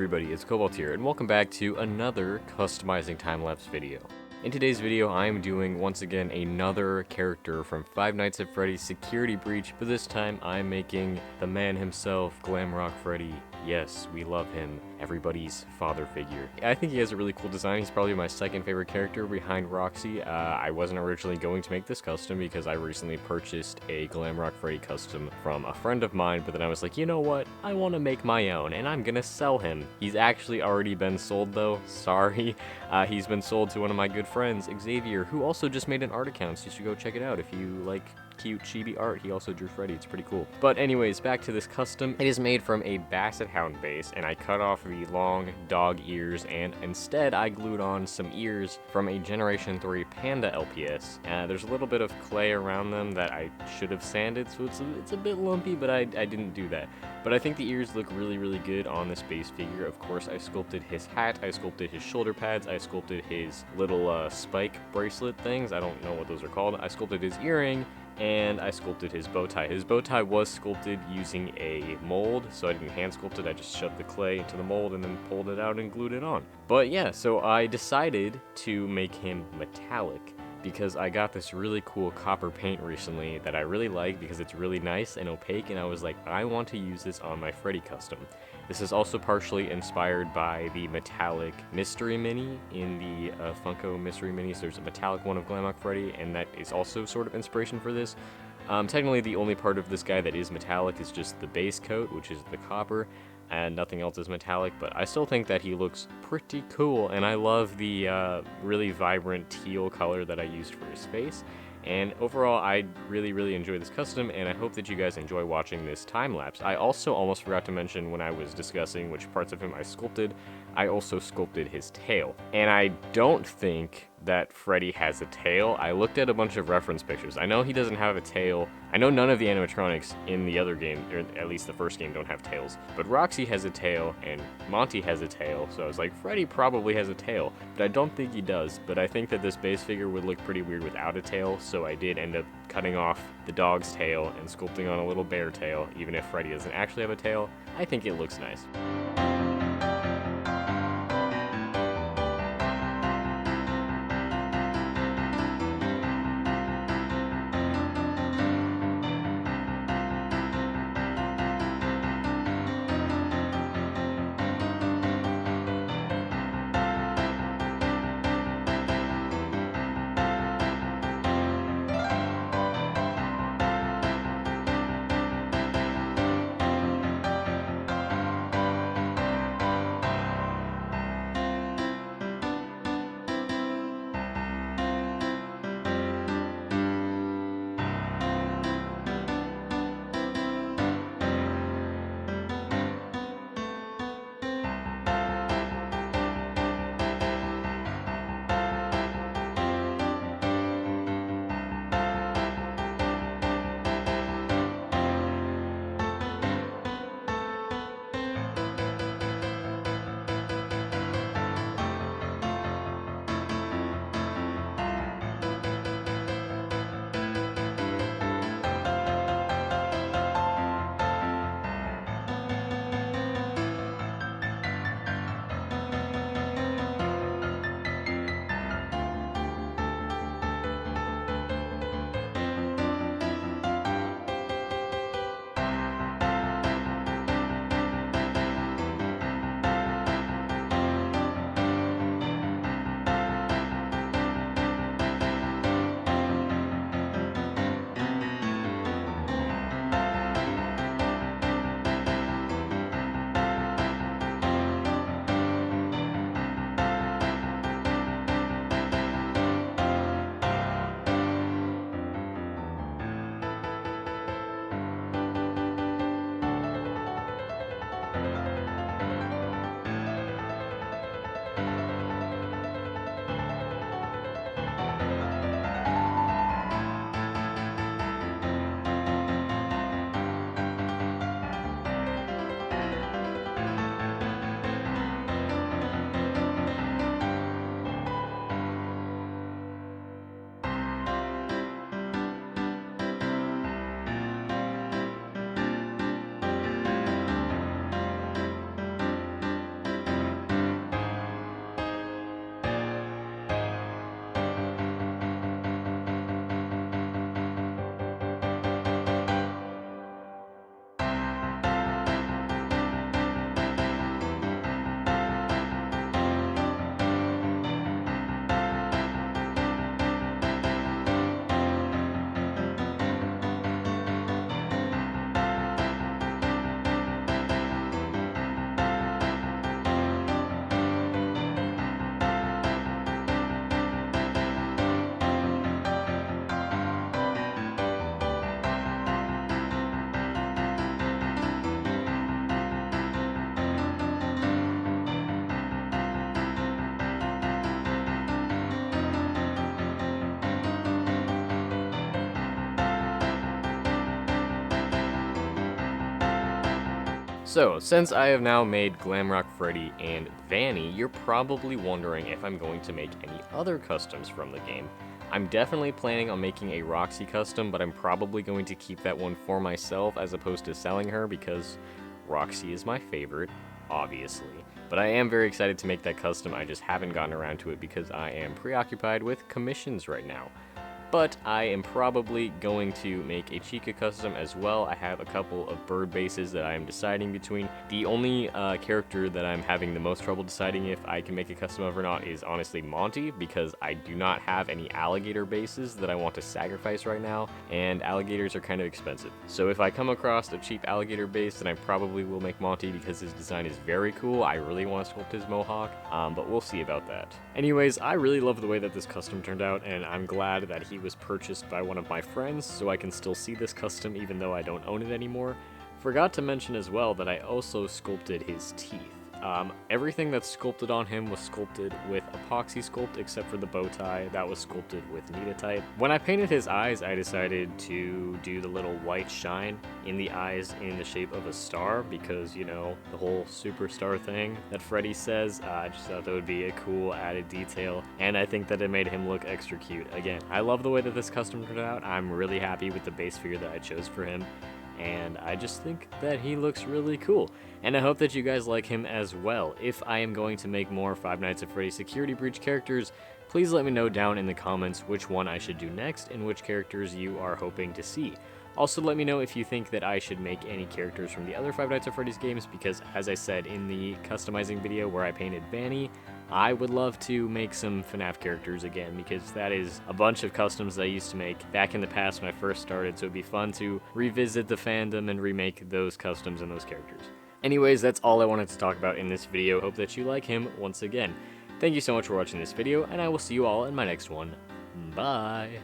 everybody, it's Cobalt here, and welcome back to another customizing time-lapse video. In today's video, I am doing, once again, another character from Five Nights at Freddy's Security Breach, but this time I'm making the man himself, Glamrock Freddy. Yes, we love him, everybody's father figure. I think he has a really cool design. He's probably my second favorite character behind Roxy. I wasn't originally going to make this custom because I recently purchased a Glamrock Freddy custom from a friend of mine, but then I was like, you know what, I want to make my own, and I'm gonna sell him. He's actually already been sold though, sorry. He's been sold to one of my good friends, Xavier, who also just made an art account, so you should go check it out if you like cute chibi art. He also drew Freddy, it's pretty cool. But anyways, back to this custom. It is made from a Basset Hound base, and I cut off the long dog ears, and instead I glued on some ears from a Generation 3 Panda LPS. There's a little bit of clay around them that I should have sanded, so it's a bit lumpy, but I didn't do that. But I think the ears look really good on this base figure. Of course, I sculpted his hat, I sculpted his shoulder pads, I sculpted his little spike bracelet things. I don't know what those are called. I sculpted his earring, and I sculpted his bow tie. His bow tie was sculpted using a mold, so I didn't hand sculpt it. I just shoved the clay into the mold and then pulled it out and glued it on. But yeah, so I decided to make him metallic because I got this really cool copper paint recently that I really like because it's really nice and opaque, and I was like, I want to use this on my Freddy custom. This is also partially inspired by the metallic mystery mini in the Funko mystery minis. There's a metallic one of Glamrock Freddy, and that is also sort of inspiration for this. Technically, the only part of this guy that is metallic is just the base coat, which is the copper, and nothing else is metallic, but I still think that he looks pretty cool, and I love the really vibrant teal color that I used for his face. And overall, I really enjoy this custom, and I hope that you guys enjoy watching this time lapse. I also almost forgot to mention when I was discussing which parts of him I sculpted, I also sculpted his tail. And I don't think that Freddy has a tail. I looked at a bunch of reference pictures. I know he doesn't have a tail. I know none of the animatronics in the other game, or at least the first game, don't have tails. But Roxy has a tail, and Monty has a tail, so I was like, Freddy probably has a tail. But I don't think he does, but I think that this base figure would look pretty weird without a tail, so I did end up cutting off the dog's tail and sculpting on a little bear tail, even if Freddy doesn't actually have a tail. I think it looks nice. So, since I have now made Glamrock Freddy and Vanny, you're probably wondering if I'm going to make any other customs from the game. I'm definitely planning on making a Roxy custom, but I'm probably going to keep that one for myself as opposed to selling her because Roxy is my favorite, obviously. But I am very excited to make that custom, I just haven't gotten around to it because I am preoccupied with commissions right now. But I am probably going to make a Chica custom as well. I have a couple of bird bases that I am deciding between. The only character that I'm having the most trouble deciding if I can make a custom of or not is honestly Monty, because I do not have any alligator bases that I want to sacrifice right now, and alligators are kind of expensive. So if I come across a cheap alligator base, then I probably will make Monty because his design is very cool. I really want to sculpt his mohawk, but we'll see about that. Anyways, I really love the way that this custom turned out, and I'm glad that he was purchased by one of my friends, so I can still see this custom even though I don't own it anymore. Forgot to mention as well that I also sculpted his teeth. Everything that's sculpted on him was sculpted with epoxy sculpt except for the bow tie. That was sculpted with Negatite. When I painted his eyes, I decided to do the little white shine in the eyes in the shape of a star because, you know, the whole superstar thing that Freddy says. I just thought that would be a cool added detail, and I think that it made him look extra cute. Again, I love the way that this custom turned out. I'm really happy with the base figure that I chose for him, and I just think that he looks really cool. And I hope that you guys like him as well. If I am going to make more Five Nights at Freddy's Security Breach characters, please let me know down in the comments which one I should do next and which characters you are hoping to see. Also, let me know if you think that I should make any characters from the other Five Nights at Freddy's games, because as I said in the customizing video where I painted Vanny, I would love to make some FNAF characters again, because that is a bunch of customs that I used to make back in the past when I first started, so it'd be fun to revisit the fandom and remake those customs and those characters. Anyways, that's all I wanted to talk about in this video. Hope that you like him once again. Thank you so much for watching this video, and I will see you all in my next one. Bye!